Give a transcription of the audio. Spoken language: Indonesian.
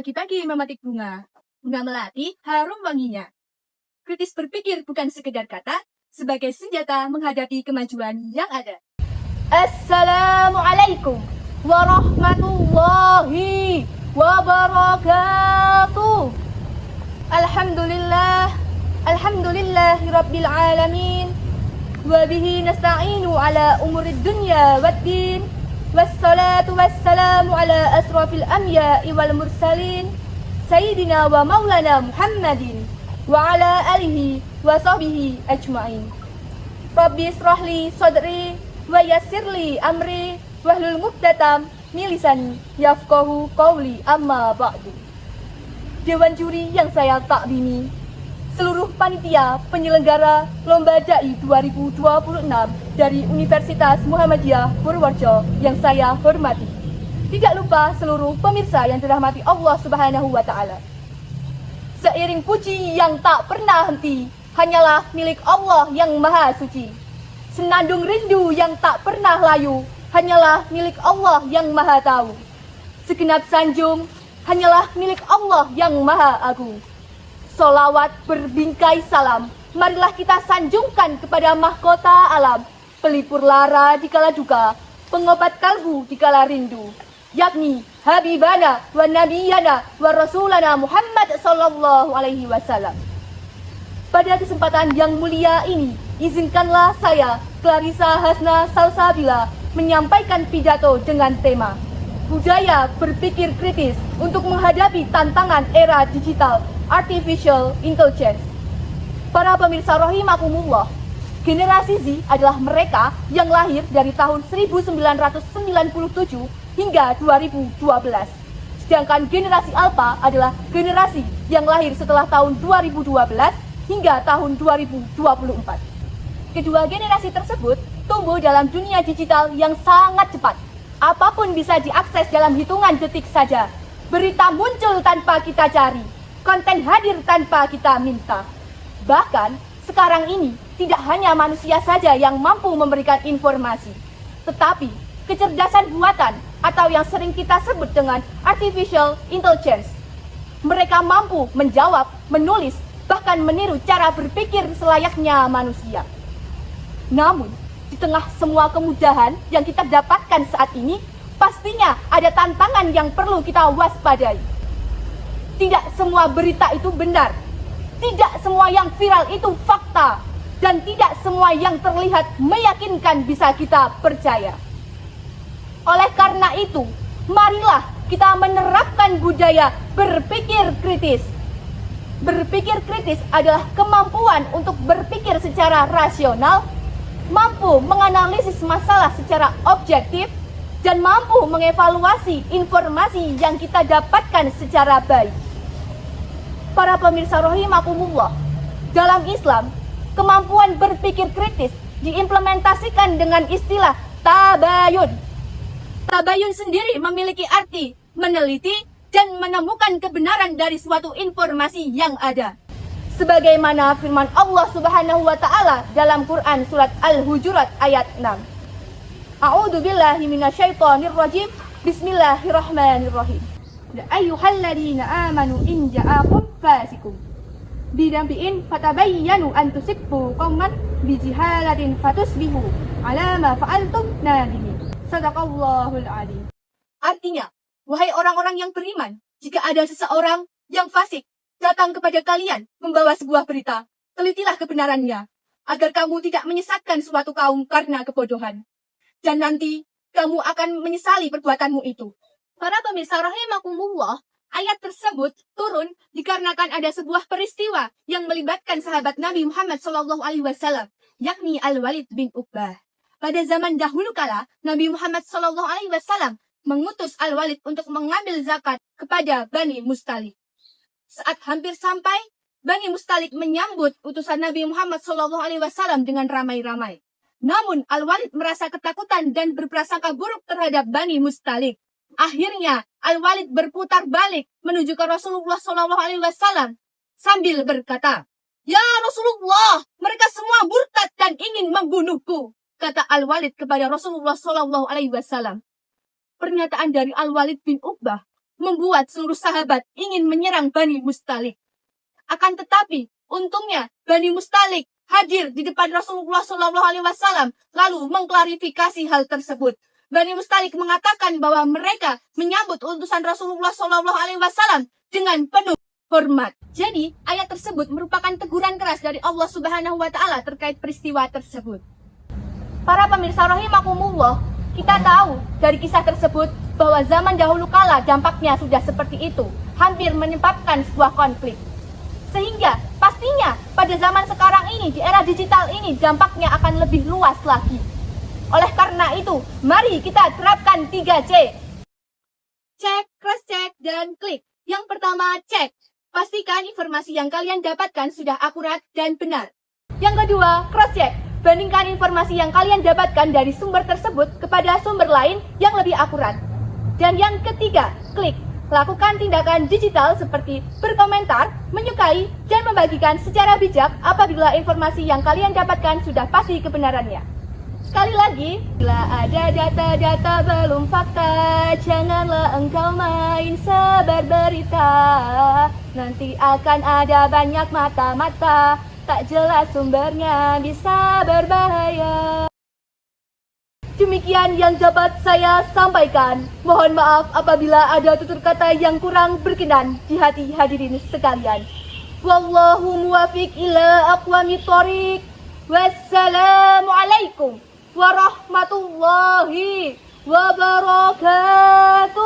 Pagi-pagi memetik bunga. Bunga melati harum wanginya. Kritis berpikir bukan sekedar kata, sebagai senjata menghadapi kemajuan yang ada. Assalamualaikum warahmatullahi wabarakatuh. Alhamdulillahi rabbil alamin. Wabihi nasta'inu ala umurid dunya waddin. Wassalatu wassalamu ala asrafil anbiya'i wal mursalin Sayyidina wa maulana Muhammadin wa ala alihi wa sahbihi ajma'in. Rabbi israhli sadri wa yassirli amri wahlul muqdatam min lisani yafqahu qawli amma ba'du. Dewan juri yang saya takdimi, seluruh panitia penyelenggara Lomba Dai 2026 dari Universitas Muhammadiyah Purworejo yang saya hormati. Tidak lupa seluruh pemirsa yang dirahmati Allah Subhanahu wa Ta'ala. Seiring puji yang tak pernah henti, hanyalah milik Allah yang Maha Suci. Senandung rindu yang tak pernah layu, hanyalah milik Allah yang Maha Tahu. Segenap sanjung hanyalah milik Allah yang Maha Agung. Solawat berbingkai salam, marilah kita sanjungkan kepada mahkota alam, pelipur lara dikala duka, pengobat kalbu dikala rindu, yakni Habibana wa Nabiyana wa Rasulana Muhammad sallallahu alaihi wasallam. Pada kesempatan yang mulia ini, izinkanlah saya, Clarissa Hasna Salsabila, menyampaikan pidato dengan tema Budaya Berpikir Kritis untuk menghadapi tantangan era digital Artificial Intelligence. Para pemirsa rahimakumullah, generasi Z adalah mereka yang lahir dari tahun 1997 hingga 2012. Sedangkan generasi Alpha adalah generasi yang lahir setelah tahun 2012 hingga tahun 2024. Kedua generasi tersebut tumbuh dalam dunia digital yang sangat cepat. Apapun bisa diakses dalam hitungan detik saja. Berita muncul tanpa kita cari. Konten hadir tanpa kita minta. Bahkan sekarang ini tidak hanya manusia saja yang mampu memberikan informasi, tetapi kecerdasan buatan atau yang sering kita sebut dengan artificial intelligence. Mereka mampu menjawab, menulis, bahkan meniru cara berpikir selayaknya manusia. Namun, di tengah semua kemudahan yang kita dapatkan saat ini, pastinya ada tantangan yang perlu kita waspadai. Tidak semua berita itu benar. Tidak semua yang viral itu fakta. Dan tidak semua yang terlihat meyakinkan bisa kita percaya. Oleh karena itu, marilah kita menerapkan budaya berpikir kritis. Berpikir kritis adalah kemampuan untuk berpikir secara rasional, mampu menganalisis masalah secara objektif, dan mampu mengevaluasi informasi yang kita dapatkan secara baik. Para pemirsa rahimakumullah, dalam Islam, kemampuan berpikir kritis diimplementasikan dengan istilah tabayun. Tabayun sendiri memiliki arti meneliti dan menemukan kebenaran dari suatu informasi yang ada. Sebagaimana firman Allah Subhanahu wa Ta'ala dalam Quran surat Al-Hujurat ayat 6. A'udzu billahi minasyaitonir rajim. Bismillahirrahmanirrahim. Ya ayyuhalladzina amanu in ja'akum fasikum bidabi'in fatabayyanu an tusibbu qauman bijihalatin fatusbihu ala ma fa'altum nadimin. Shadaqallahul adzim. Artinya, wahai orang-orang yang beriman, jika ada seseorang yang fasik datang kepada kalian membawa sebuah berita, telitilah kebenarannya, agar kamu tidak menyesatkan suatu kaum karena kebodohan. Dan nanti kamu akan menyesali perbuatanmu itu. Para pemirsa rahimakumullah, ayat tersebut turun dikarenakan ada sebuah peristiwa yang melibatkan sahabat Nabi Muhammad SAW, yakni Al-Walid bin Uqbah. Pada zaman dahulu kala, Nabi Muhammad SAW mengutus Al-Walid untuk mengambil zakat kepada Bani Mustalik. Saat hampir sampai, Bani Mustalik menyambut utusan Nabi Muhammad SAW dengan ramai-ramai. Namun Al-Walid merasa ketakutan dan berprasangka buruk terhadap Bani Mustalik. Akhirnya Al-Walid berputar balik menuju ke Rasulullah SAW sambil berkata, "Ya Rasulullah, mereka semua murtad dan ingin membunuhku," kata Al-Walid kepada Rasulullah SAW. Pernyataan dari Al-Walid bin Uqbah membuat seluruh sahabat ingin menyerang Bani Mustalik. Akan tetapi, untungnya Bani Mustalik hadir di depan Rasulullah SAW lalu mengklarifikasi hal tersebut. Bani Mustalik mengatakan bahwa mereka menyambut utusan Rasulullah SAW dengan penuh hormat. Jadi, ayat tersebut merupakan teguran keras dari Allah Subhanahu wa Ta'ala terkait peristiwa tersebut. Para pemirsa rahimakumullah, kita tahu dari kisah tersebut bahwa zaman dahulu kala dampaknya sudah seperti itu, hampir menyebabkan sebuah konflik. Sehingga pastinya pada zaman sekarang ini, di era digital ini, dampaknya akan lebih luas lagi. Oleh karena itu, mari kita terapkan 3C. Cek, cross-check, dan klik. Yang pertama, cek. Pastikan informasi yang kalian dapatkan sudah akurat dan benar. Yang kedua, cross-check. Bandingkan informasi yang kalian dapatkan dari sumber tersebut kepada sumber lain yang lebih akurat. Dan yang ketiga, klik. Lakukan tindakan digital seperti berkomentar, menyukai, dan membagikan secara bijak apabila informasi yang kalian dapatkan sudah pasti kebenarannya. Sekali lagi, bila ada data-data belum fakta, janganlah engkau main sebar berita. Nanti akan ada banyak mata-mata, tak jelas sumbernya bisa berbahaya. Demikian yang dapat saya sampaikan. Mohon maaf apabila ada tutur kata yang kurang berkenan di hati hadirin sekalian. Wallahu muwafiq ila aqwamit thoriq. Wassalamualaikum warahmatullahi wabarakatuh.